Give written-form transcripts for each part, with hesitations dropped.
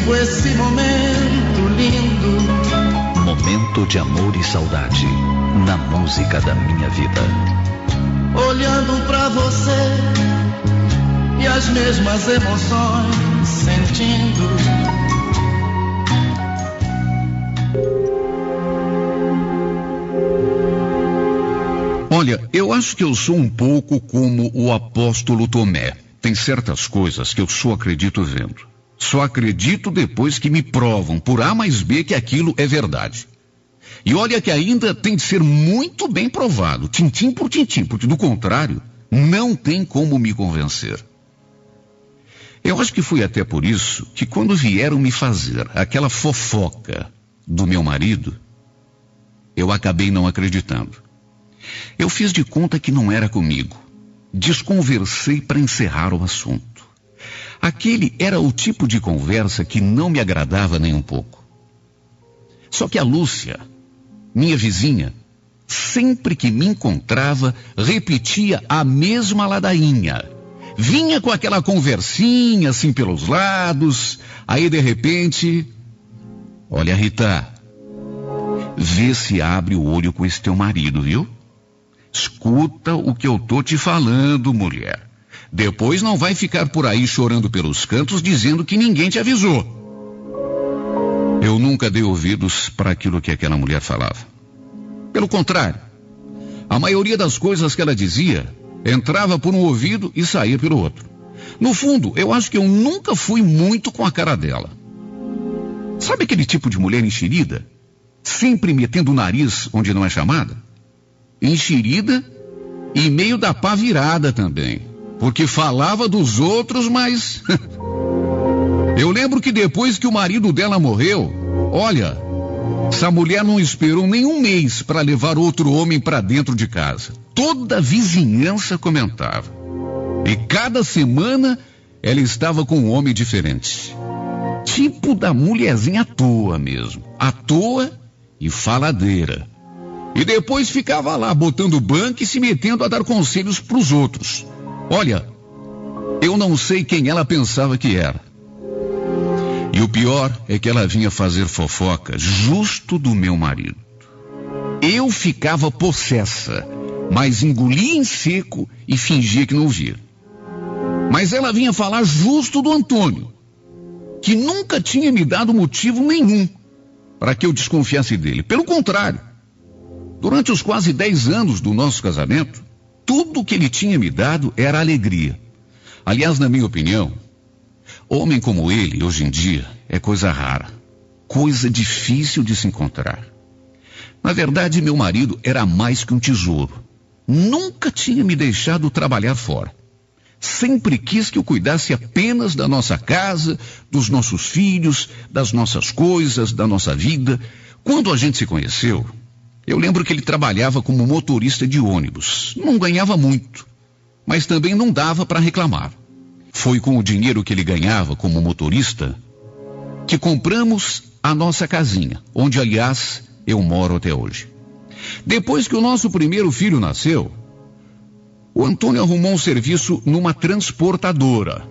vivo esse momento lindo. Momento de amor e saudade na música da minha vida. Olhando pra você e as mesmas emoções sentindo. Olha, eu acho que eu sou um pouco como o apóstolo Tomé. Tem certas coisas que eu só acredito vendo. Só acredito depois que me provam por A mais B que aquilo é verdade. E olha que ainda tem de ser muito bem provado, tintim por tintim, porque do contrário, não tem como me convencer. Eu acho que foi até por isso que quando vieram me fazer aquela fofoca do meu marido, eu acabei não acreditando. Eu fiz de conta que não era comigo. Desconversei para encerrar o assunto. Aquele era o tipo de conversa que não me agradava nem um pouco. Só que a Lúcia, minha vizinha, sempre que me encontrava, repetia a mesma ladainha. Vinha com aquela conversinha assim pelos lados, aí de repente... Olha, Rita, vê se abre o olho com esse teu marido, viu? Escuta o que eu tô te falando, mulher. Depois não vai ficar por aí chorando pelos cantos dizendo que ninguém te avisou. Eu nunca dei ouvidos para aquilo que aquela mulher falava. Pelo contrário, a maioria das coisas que ela dizia entrava por um ouvido e saía pelo outro. No fundo, eu acho que eu nunca fui muito com a cara dela. Sabe aquele tipo de mulher enxerida? Sempre metendo o nariz onde não é chamada? Enxerida e meio da pá virada também. Porque falava dos outros, mas... Eu lembro que depois que o marido dela morreu, olha, essa mulher não esperou nem um mês para levar outro homem para dentro de casa. Toda a vizinhança comentava. E cada semana ela estava com um homem diferente. Tipo da mulherzinha à toa mesmo. À toa e faladeira. E depois ficava lá botando banco e se metendo a dar conselhos para os outros. Olha, eu não sei quem ela pensava que era. E o pior é que ela vinha fazer fofoca justo do meu marido. Eu ficava possessa, mas engolia em seco e fingia que não via. Mas ela vinha falar justo do Antônio, que nunca tinha me dado motivo nenhum para que eu desconfiasse dele. Pelo contrário, durante os quase 10 anos do nosso casamento, tudo que ele tinha me dado era alegria. Aliás, na minha opinião, homem como ele, hoje em dia, é coisa rara. Coisa difícil de se encontrar. Na verdade, meu marido era mais que um tesouro. Nunca tinha me deixado trabalhar fora. Sempre quis que eu cuidasse apenas da nossa casa, dos nossos filhos, das nossas coisas, da nossa vida. Quando a gente se conheceu, eu lembro que ele trabalhava como motorista de ônibus. Não ganhava muito, mas também não dava para reclamar. Foi com o dinheiro que ele ganhava como motorista que compramos a nossa casinha, onde, aliás, eu moro até hoje. Depois que o nosso primeiro filho nasceu, o Antônio arrumou um serviço numa transportadora.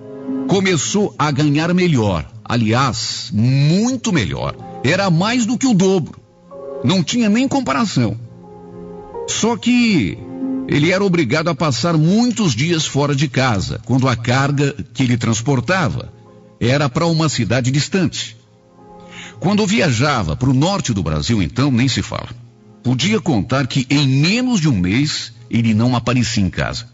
Começou a ganhar melhor, aliás, muito melhor. Era mais do que o dobro. Não tinha nem comparação. Só que ele era obrigado a passar muitos dias fora de casa, quando a carga que ele transportava era para uma cidade distante. Quando viajava para o norte do Brasil, então, nem se fala. Podia contar que em menos de um mês ele não aparecia em casa.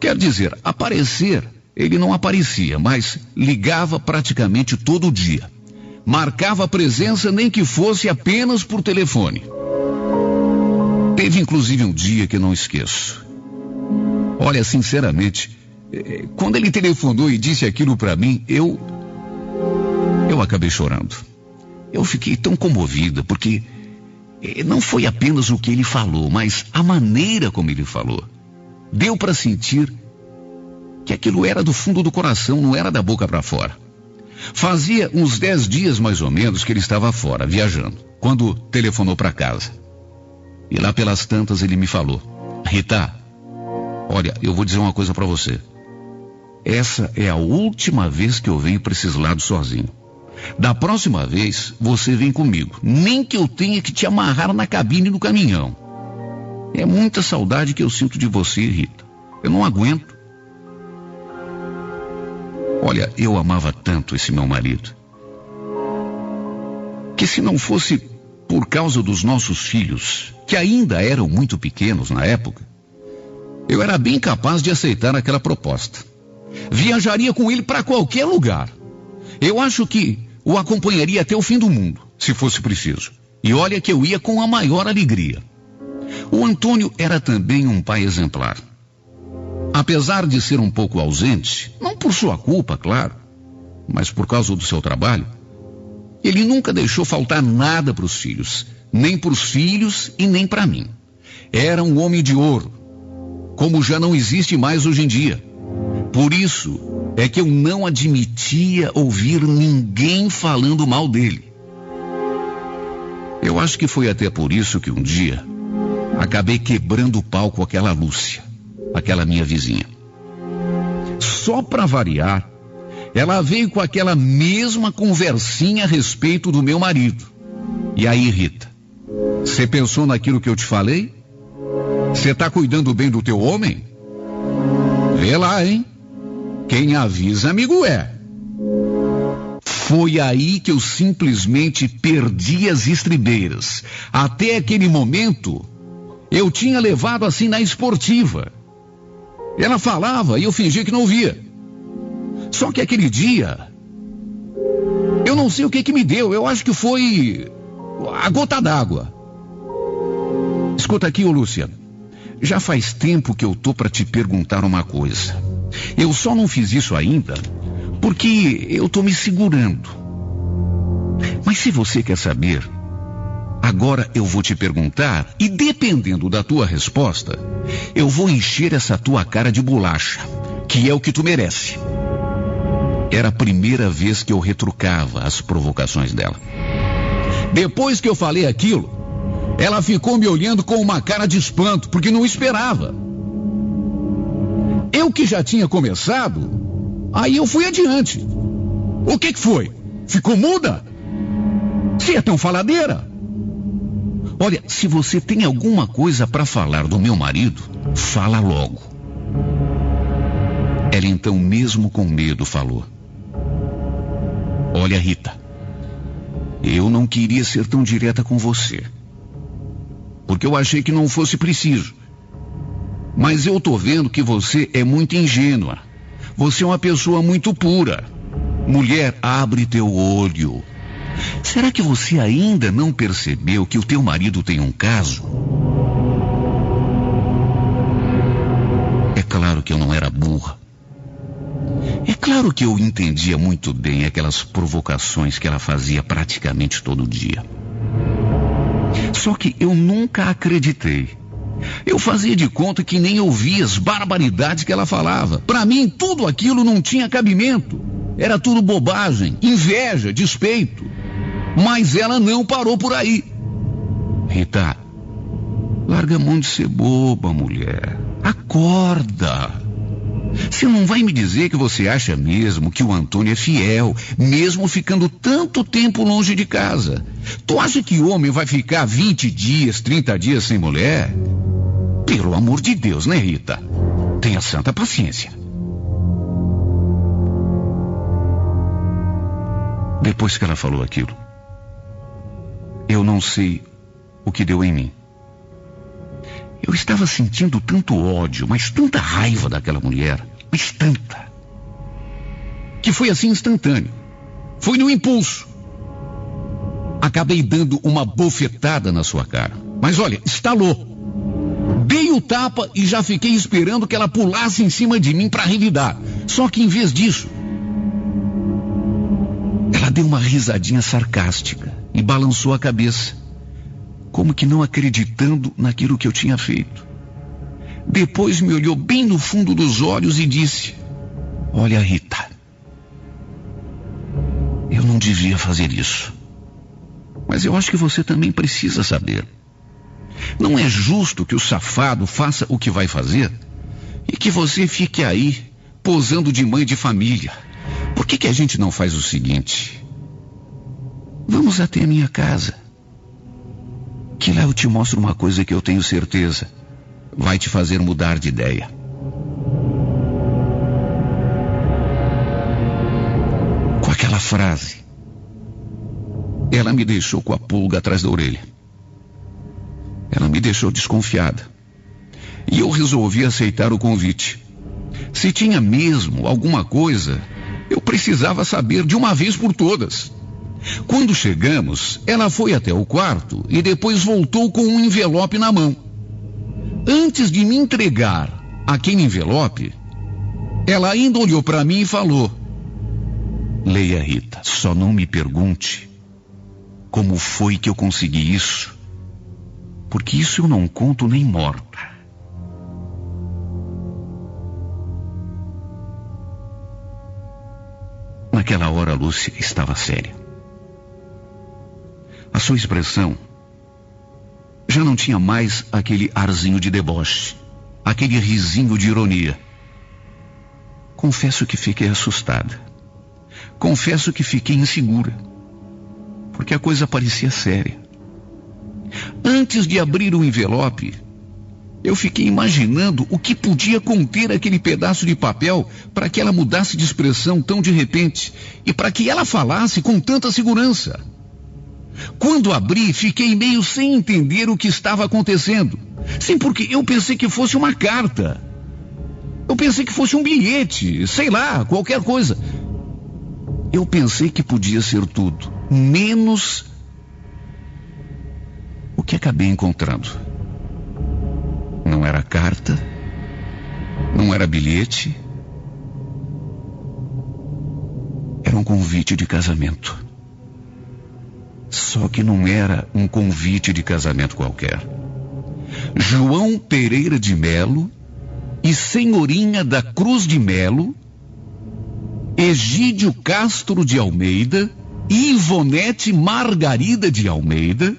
Quer dizer, aparecer, ele não aparecia, mas ligava praticamente todo dia. Marcava presença nem que fosse apenas por telefone. Teve inclusive um dia que eu não esqueço. Olha, sinceramente, quando ele telefonou e disse aquilo para mim, eu acabei chorando. Eu fiquei tão comovida, porque não foi apenas o que ele falou, mas a maneira como ele falou. Deu para sentir que aquilo era do fundo do coração, não era da boca para fora. Fazia uns 10 dias mais ou menos que ele estava fora, viajando, quando telefonou para casa. E lá pelas tantas ele me falou: Rita, olha, eu vou dizer uma coisa para você. Essa é a última vez que eu venho para esses lados sozinho. Da próxima vez, você vem comigo. Nem que eu tenha que te amarrar na cabine do caminhão. É muita saudade que eu sinto de você, Rita. Eu não aguento. Olha, eu amava tanto esse meu marido, que se não fosse por causa dos nossos filhos, que ainda eram muito pequenos na época, eu era bem capaz de aceitar aquela proposta. Viajaria com ele para qualquer lugar. Eu acho que o acompanharia até o fim do mundo, se fosse preciso. E olha que eu ia com a maior alegria. O Antônio era também um pai exemplar. Apesar de ser um pouco ausente, não por sua culpa, claro, mas por causa do seu trabalho, ele nunca deixou faltar nada para os filhos, nem para os filhos e nem para mim. Era um homem de ouro, como já não existe mais hoje em dia. Por isso é que eu não admitia ouvir ninguém falando mal dele. Eu acho que foi até por isso que um dia acabei quebrando o pau com aquela Lúcia, aquela minha vizinha. Só para variar, ela veio com aquela mesma conversinha a respeito do meu marido. E aí, Rita, você pensou naquilo que eu te falei? Você tá cuidando bem do teu homem? Vê lá, hein? Quem avisa, amigo é. Foi aí que eu simplesmente perdi as estribeiras. Até aquele momento, eu tinha levado assim na esportiva. Ela falava e eu fingia que não ouvia. Só que aquele dia, eu não sei o que me deu. Eu acho que foi a gota d'água. Escuta aqui, ô Luciano. Já faz tempo que eu tô para te perguntar uma coisa. Eu só não fiz isso ainda porque eu tô me segurando. Mas se você quer saber, agora eu vou te perguntar e dependendo da tua resposta, eu vou encher essa tua cara de bolacha, que é o que tu merece. Era a primeira vez que eu retrucava as provocações dela. Depois que eu falei aquilo, ela ficou me olhando com uma cara de espanto, porque não esperava. Eu que já tinha começado, aí eu fui adiante. O que foi? Ficou muda? Você é tão faladeira? Olha, se você tem alguma coisa para falar do meu marido, fala logo. Ela então, mesmo com medo, falou: olha, Rita, eu não queria ser tão direta com você, porque eu achei que não fosse preciso. Mas eu tô vendo que você é muito ingênua. Você é uma pessoa muito pura. Mulher, abre teu olho. Será que você ainda não percebeu que o teu marido tem um caso? É claro que eu não era burra. É claro que eu entendia muito bem aquelas provocações que ela fazia praticamente todo dia. Só que eu nunca acreditei. Eu fazia de conta que nem ouvia as barbaridades que ela falava. Para mim, tudo aquilo não tinha cabimento. Era tudo bobagem, inveja, despeito. Mas ela não parou por aí. Rita, larga a mão de ser boba, mulher. Acorda. Você não vai me dizer que você acha mesmo que o Antônio é fiel, mesmo ficando tanto tempo longe de casa? Tu acha que o homem vai ficar 20 dias, 30 dias sem mulher? Pelo amor de Deus, né, Rita? Tenha santa paciência. Depois que ela falou aquilo, eu não sei o que deu em mim. Eu estava sentindo tanto ódio, mas tanta raiva daquela mulher, mas tanta, que foi assim instantâneo. Foi no impulso. Acabei dando uma bofetada na sua cara. Mas olha, estalou. Dei o tapa e já fiquei esperando que ela pulasse em cima de mim para revidar. Só que em vez disso, ela deu uma risadinha sarcástica e balançou a cabeça, como que não acreditando naquilo que eu tinha feito. Depois me olhou bem no fundo dos olhos e disse: olha, Rita, eu não devia fazer isso, mas eu acho que você também precisa saber. Não é justo que o safado faça o que vai fazer e que você fique aí posando de mãe de família. Por que a gente não faz o seguinte? Vamos até a minha casa, que lá eu te mostro uma coisa que eu tenho certeza vai te fazer mudar de ideia. Com aquela frase, ela me deixou com a pulga atrás da orelha. Ela me deixou desconfiada. E eu resolvi aceitar o convite. Se tinha mesmo alguma coisa, eu precisava saber de uma vez por todas. Quando chegamos, ela foi até o quarto e depois voltou com um envelope na mão. Antes de me entregar aquele envelope, ela ainda olhou para mim e falou: leia, Rita, só não me pergunte como foi que eu consegui isso, porque isso eu não conto nem morta. Naquela hora, Lúcia estava séria. A sua expressão já não tinha mais aquele arzinho de deboche, aquele risinho de ironia. Confesso que fiquei assustada. Confesso que fiquei insegura, porque a coisa parecia séria. Antes de abrir o envelope, eu fiquei imaginando o que podia conter aquele pedaço de papel para que ela mudasse de expressão tão de repente e para que ela falasse com tanta segurança. Quando abri, fiquei meio sem entender o que estava acontecendo. Sim, porque eu pensei que fosse uma carta. Eu pensei que fosse um bilhete, sei lá, qualquer coisa. Eu pensei que podia ser tudo, menos o que acabei encontrando. Não era carta, não era bilhete, era um convite de casamento. Só que não era um convite de casamento qualquer. João Pereira de Melo e Senhorinha da Cruz de Melo, Egídio Castro de Almeida e Ivonete Margarida de Almeida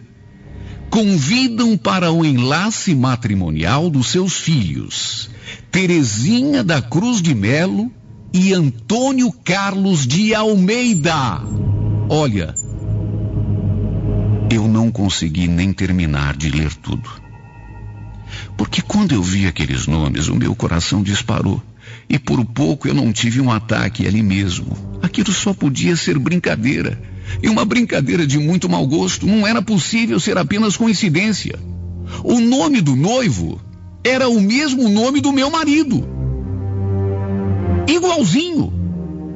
convidam para o enlace matrimonial dos seus filhos, Terezinha da Cruz de Melo e Antônio Carlos de Almeida. Olha, eu não consegui nem terminar de ler tudo. Porque quando eu vi aqueles nomes, o meu coração disparou. E por pouco eu não tive um ataque ali mesmo. Aquilo só podia ser brincadeira. E uma brincadeira de muito mau gosto. Não era possível ser apenas coincidência. O nome do noivo era o mesmo nome do meu marido. Igualzinho.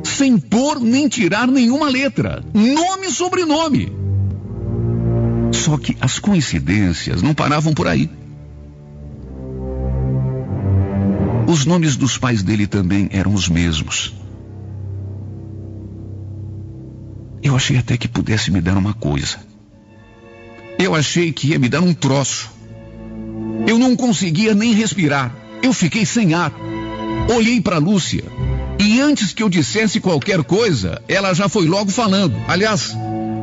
Sem pôr nem tirar nenhuma letra. Nome e sobrenome. Só que as coincidências não paravam por aí. Os nomes dos pais dele também eram os mesmos. Eu achei até que pudesse me dar uma coisa. Eu achei que ia me dar um troço. Eu não conseguia nem respirar. Eu fiquei sem ar. Olhei para Lúcia. E antes que eu dissesse qualquer coisa, ela já foi logo falando. Aliás,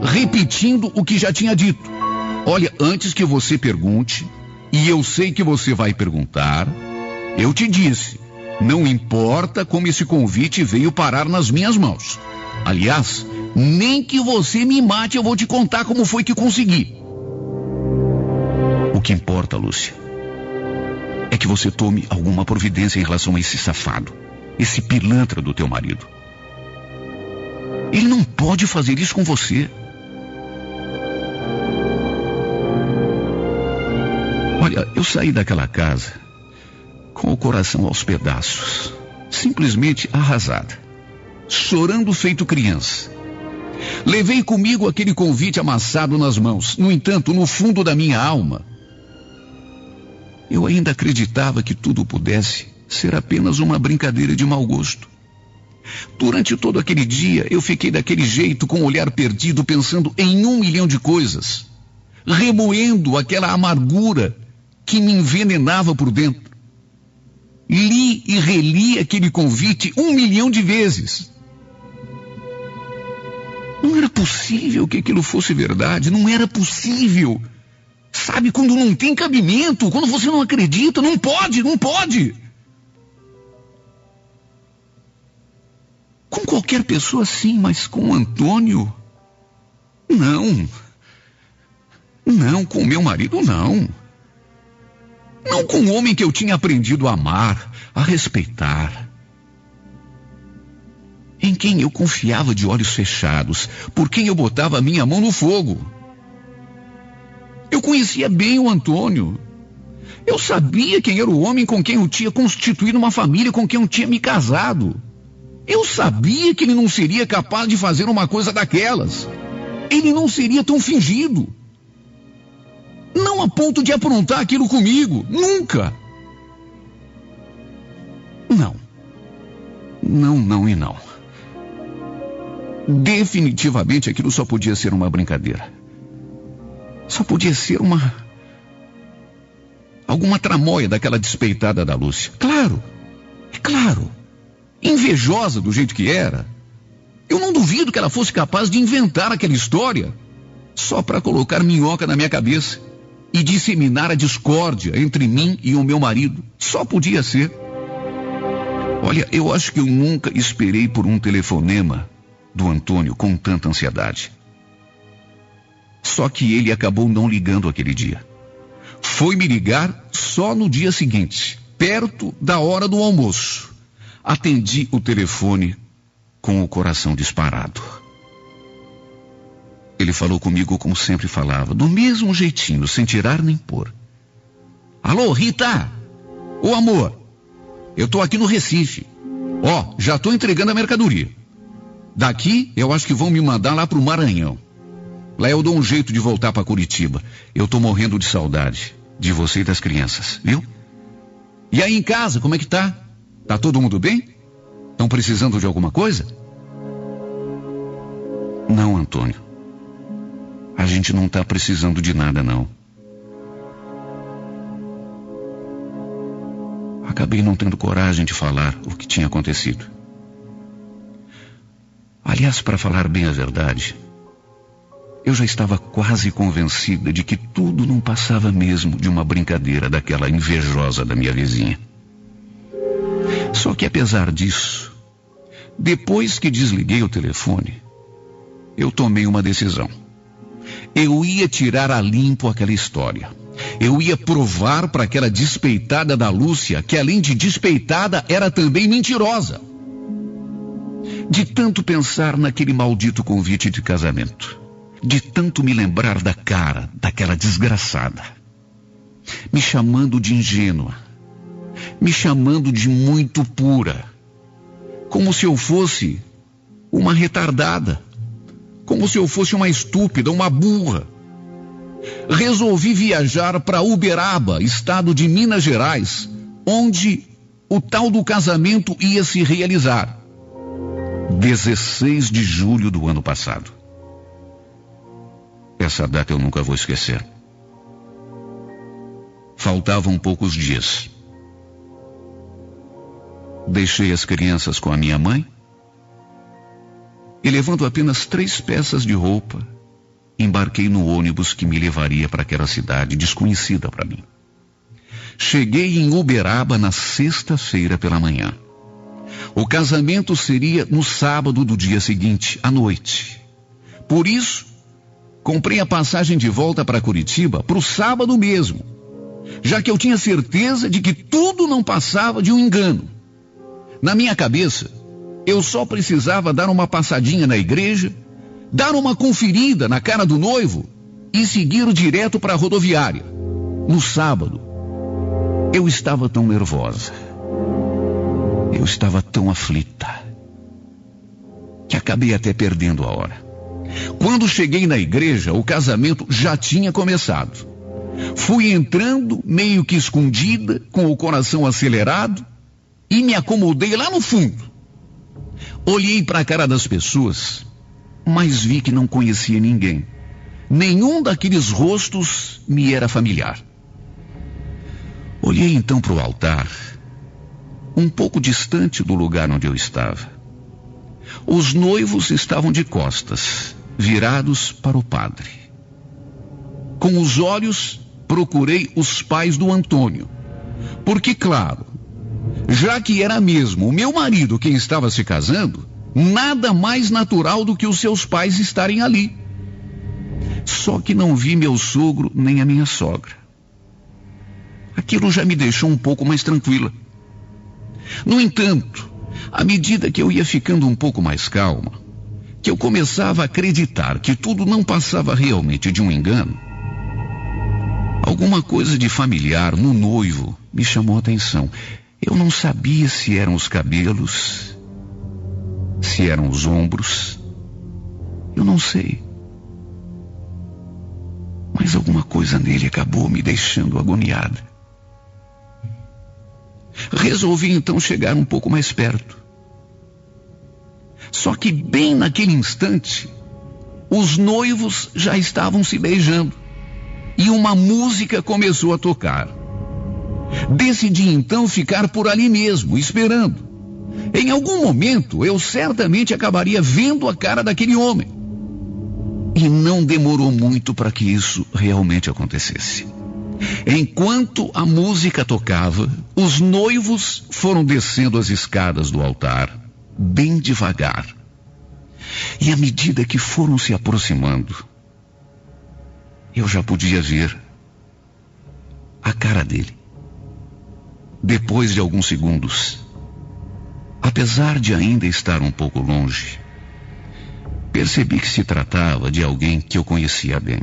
repetindo o que já tinha dito. Olha, antes que você pergunte, e eu sei que você vai perguntar, eu te disse, não importa como esse convite veio parar nas minhas mãos. Aliás, nem que você me mate, eu vou te contar como foi que consegui. O que importa, Lúcia, é que você tome alguma providência em relação a esse safado, esse pilantra do teu marido. Ele não pode fazer isso com você. Olha, eu saí daquela casa com o coração aos pedaços, simplesmente arrasada, chorando feito criança. Levei comigo aquele convite amassado nas mãos. No entanto, no fundo da minha alma, eu ainda acreditava que tudo pudesse ser apenas uma brincadeira de mau gosto. Durante todo aquele dia, eu fiquei daquele jeito, com o olhar perdido, pensando em 1 milhão de coisas, remoendo aquela amargura que me envenenava por dentro. Li e reli aquele convite 1 milhão de vezes. Não era possível que aquilo fosse verdade, não era possível. Sabe, quando não tem cabimento, quando você não acredita, não pode, não pode. Com qualquer pessoa sim, mas com o Antônio, Não. Não, com meu marido não. Não com o homem que eu tinha aprendido a amar, a respeitar. Em quem eu confiava de olhos fechados, por quem eu botava a minha mão no fogo. Eu conhecia bem o Antônio. Eu sabia quem era o homem com quem eu tinha constituído uma família, com quem eu tinha me casado. Eu sabia que ele não seria capaz de fazer uma coisa daquelas. Ele não seria tão fingido. Não a ponto de aprontar aquilo comigo. Nunca. Não. Não e não. Definitivamente aquilo só podia ser uma brincadeira. Só podia ser alguma tramóia daquela despeitada da Lúcia. Claro. É claro. Invejosa do jeito que era. Eu não duvido que ela fosse capaz de inventar aquela história só para colocar minhoca na minha cabeça e disseminar a discórdia entre mim e o meu marido. Só podia ser. Olha, eu acho que eu nunca esperei por um telefonema do Antônio com tanta ansiedade. Só que ele acabou não ligando aquele dia. Foi me ligar só no dia seguinte, perto da hora do almoço. Atendi o telefone com o coração disparado. Ele falou comigo como sempre falava, do mesmo jeitinho, sem tirar nem pôr. Alô, Rita? Ô, amor, eu tô aqui no Recife. Ó, já tô entregando a mercadoria. Daqui, eu acho que vão me mandar lá pro Maranhão. Lá eu dou um jeito de voltar pra Curitiba. Eu tô morrendo de saudade de você e das crianças, viu? E aí em casa, como é que tá? Tá todo mundo bem? Estão precisando de alguma coisa? Não, Antônio. A gente não tá precisando de nada, não. Acabei não tendo coragem de falar o que tinha acontecido. Aliás, para falar bem a verdade, eu já estava quase convencida de que tudo não passava mesmo de uma brincadeira daquela invejosa da minha vizinha. Só que apesar disso, depois que desliguei o telefone, eu tomei uma decisão. Eu ia tirar a limpo aquela história. Eu ia provar para aquela despeitada da Lúcia que, além de despeitada, era também mentirosa. De tanto pensar naquele maldito convite de casamento, de tanto me lembrar da cara daquela desgraçada, me chamando de ingênua, me chamando de muito pura, como se eu fosse uma retardada, como se eu fosse uma estúpida, uma burra. Resolvi viajar para Uberaba, estado de Minas Gerais, onde o tal do casamento ia se realizar. 16 de julho do ano passado. Essa data eu nunca vou esquecer. Faltavam poucos dias. Deixei as crianças com a minha mãe e, levando apenas 3 peças de roupa, embarquei no ônibus que me levaria para aquela cidade desconhecida para mim. Cheguei em Uberaba na sexta-feira pela manhã. O casamento seria no sábado do dia seguinte, à noite. Por isso, comprei a passagem de volta para Curitiba para o sábado mesmo, já que eu tinha certeza de que tudo não passava de um engano. Na minha cabeça, eu só precisava dar uma passadinha na igreja, dar uma conferida na cara do noivo e seguir direto para a rodoviária. No sábado, eu estava tão nervosa, eu estava tão aflita, que acabei até perdendo a hora. Quando cheguei na igreja, o casamento já tinha começado. Fui entrando meio que escondida, com o coração acelerado, e me acomodei lá no fundo. Olhei para a cara das pessoas, mas vi que não conhecia ninguém. Nenhum daqueles rostos me era familiar. Olhei então para o altar, um pouco distante do lugar onde eu estava. Os noivos estavam de costas, virados para o padre. Com os olhos, procurei os pais do Antônio, porque, claro, já que era mesmo o meu marido quem estava se casando, nada mais natural do que os seus pais estarem ali. Só que não vi meu sogro nem a minha sogra. Aquilo já me deixou um pouco mais tranquila. No entanto, à medida que eu ia ficando um pouco mais calma, que eu começava a acreditar que tudo não passava realmente de um engano, alguma coisa de familiar no noivo me chamou a atenção. Eu não sabia se eram os cabelos, se eram os ombros. Eu não sei. Mas alguma coisa nele acabou me deixando agoniada. Resolvi então chegar um pouco mais perto. Só que bem naquele instante, os noivos já estavam se beijando e uma música começou a tocar. Decidi então ficar por ali mesmo, esperando. Em algum momento eu certamente acabaria vendo a cara daquele homem. E não demorou muito para que isso realmente acontecesse. Enquanto a música tocava, os noivos foram descendo as escadas do altar, bem devagar. E à medida que foram se aproximando, eu já podia ver a cara dele. Depois de alguns segundos, apesar de ainda estar um pouco longe, percebi que se tratava de alguém que eu conhecia bem.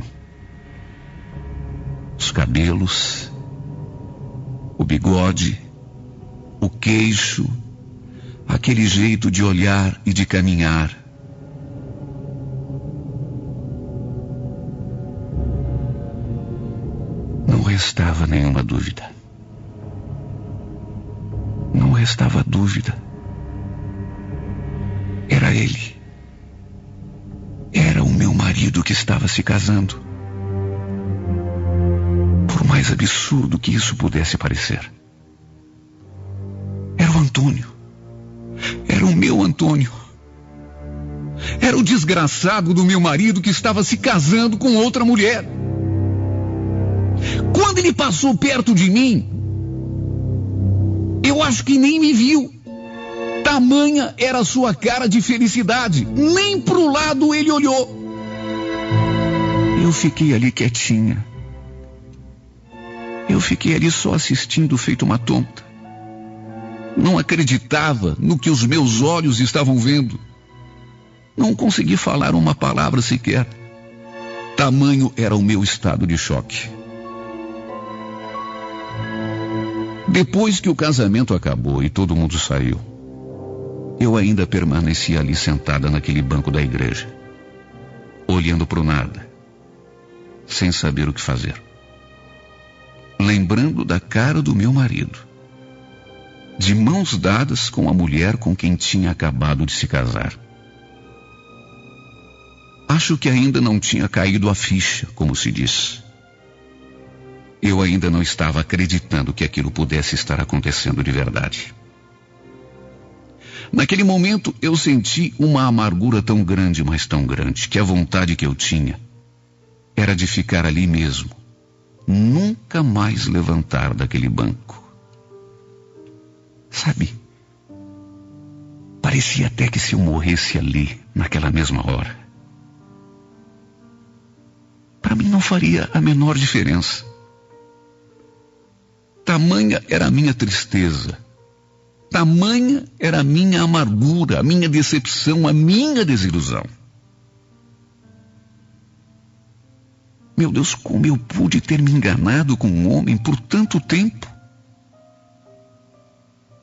Os cabelos, o bigode, o queixo, aquele jeito de olhar e de caminhar. Não restava nenhuma dúvida. Não restava dúvida. Era ele. Era o meu marido que estava se casando. Por mais absurdo que isso pudesse parecer. Era o Antônio. Era o meu Antônio. Era o desgraçado do meu marido que estava se casando com outra mulher. Quando ele passou perto de mim, eu acho que nem me viu. Tamanha era a sua cara de felicidade. Nem pro lado ele olhou. Eu fiquei ali quietinha. Eu fiquei ali só assistindo, feito uma tonta. Não acreditava no que os meus olhos estavam vendo. Não consegui falar uma palavra sequer. Tamanho era o meu estado de choque. Depois que o casamento acabou e todo mundo saiu, eu ainda permaneci ali sentada naquele banco da igreja, olhando para o nada, sem saber o que fazer. Lembrando da cara do meu marido, de mãos dadas com a mulher com quem tinha acabado de se casar. Acho que ainda não tinha caído a ficha, como se diz. Eu ainda não estava acreditando que aquilo pudesse estar acontecendo de verdade. Naquele momento eu senti uma amargura tão grande, mas tão grande, que a vontade que eu tinha era de ficar ali mesmo, nunca mais levantar daquele banco. Sabe, parecia até que se eu morresse ali, naquela mesma hora, para mim não faria a menor diferença. Tamanha era a minha tristeza, tamanha era a minha amargura, a minha decepção, a minha desilusão. Meu Deus, como eu pude ter me enganado com um homem por tanto tempo?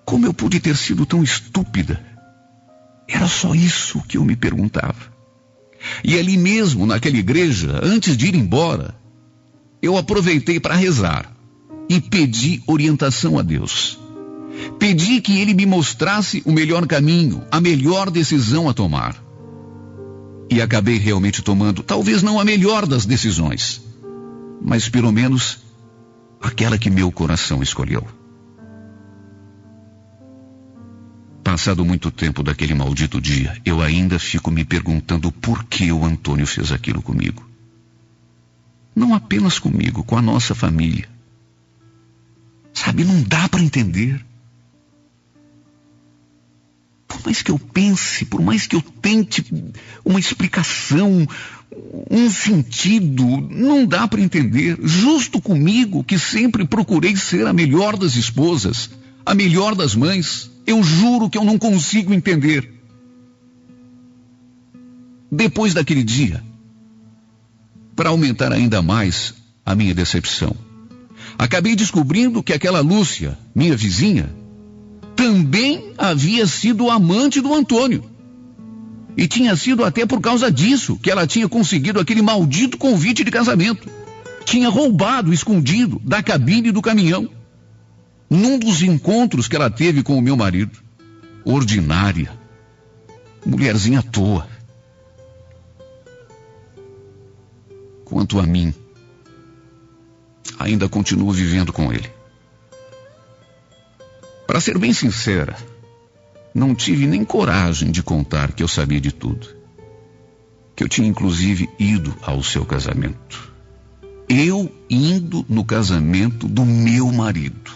Como eu pude ter sido tão estúpida? Era só isso que eu me perguntava. E ali mesmo, naquela igreja, antes de ir embora, eu aproveitei para rezar e pedi orientação a Deus. Pedi que Ele me mostrasse o melhor caminho, a melhor decisão a tomar. E acabei realmente tomando, talvez não a melhor das decisões, mas pelo menos aquela que meu coração escolheu. Passado muito tempo daquele maldito dia, eu ainda fico me perguntando por que o Antônio fez aquilo comigo. Não apenas comigo, com a nossa família. Sabe, não dá para entender. por mais que eu pense, por mais que eu tente uma explicação, um sentido, não dá para entender. Justo comigo, que sempre procurei ser a melhor das esposas, a melhor das mães, eu juro que eu não consigo entender. Depois daquele dia, para aumentar ainda mais a minha decepção, acabei descobrindo que aquela Lúcia, minha vizinha, também havia sido amante do Antônio. E tinha sido até por causa disso que ela tinha conseguido aquele maldito convite de casamento. Tinha roubado, escondido, da cabine do caminhão, num dos encontros que ela teve com o meu marido. Ordinária. Mulherzinha à toa. Quanto a mim, ainda continuo vivendo com ele. Para ser bem sincera, não tive nem coragem de contar que eu sabia de tudo. Que eu tinha inclusive ido ao seu casamento. Eu indo no casamento do meu marido.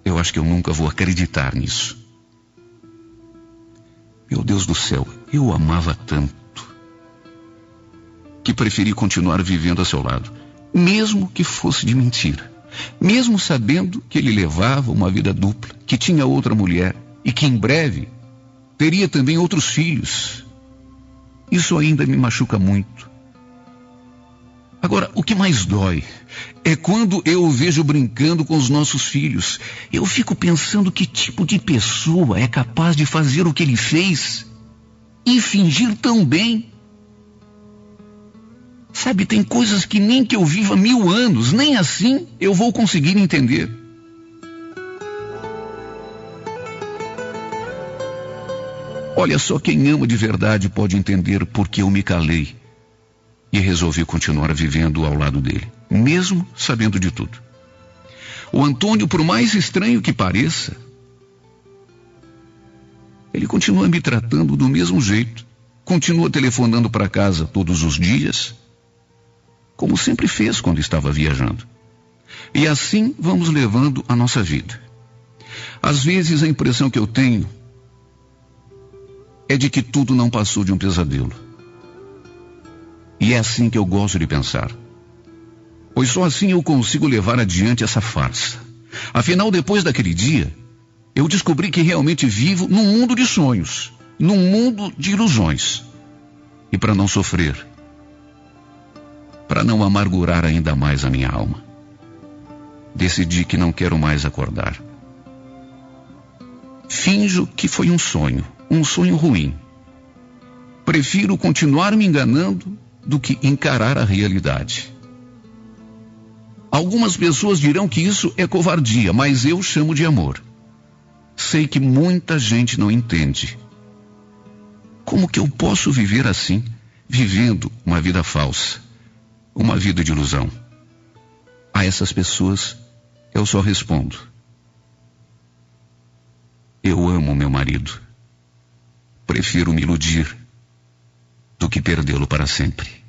Eu acho que eu nunca vou acreditar nisso. Meu Deus do céu, eu o amava tanto que preferi continuar vivendo a seu lado, mesmo que fosse de mentira. Mesmo sabendo que ele levava uma vida dupla, que tinha outra mulher e que em breve teria também outros filhos. Isso ainda me machuca muito. Agora, o que mais dói é quando eu o vejo brincando com os nossos filhos. Eu fico pensando que tipo de pessoa é capaz de fazer o que ele fez e fingir tão bem. Sabe, tem coisas que nem que eu viva 1000 anos, nem assim eu vou conseguir entender. Olha, só quem ama de verdade pode entender por que eu me calei e resolvi continuar vivendo ao lado dele, mesmo sabendo de tudo. O Antônio, por mais estranho que pareça, ele continua me tratando do mesmo jeito, continua telefonando para casa todos os dias, como sempre fez quando estava viajando. E assim vamos levando a nossa vida. Às vezes a impressão que eu tenho é de que tudo não passou de um pesadelo. E é assim que eu gosto de pensar. Pois só assim eu consigo levar adiante essa farsa. Afinal, depois daquele dia, eu descobri que realmente vivo num mundo de sonhos, num mundo de ilusões. E para não sofrer, para não amargurar ainda mais a minha alma, decidi que não quero mais acordar. Finjo que foi um sonho ruim. Prefiro continuar me enganando do que encarar a realidade. Algumas pessoas dirão que isso é covardia, mas eu chamo de amor. Sei que muita gente não entende. Como que eu posso viver assim, vivendo uma vida falsa? Uma vida de ilusão. A essas pessoas eu só respondo: eu amo meu marido. Prefiro me iludir do que perdê-lo para sempre.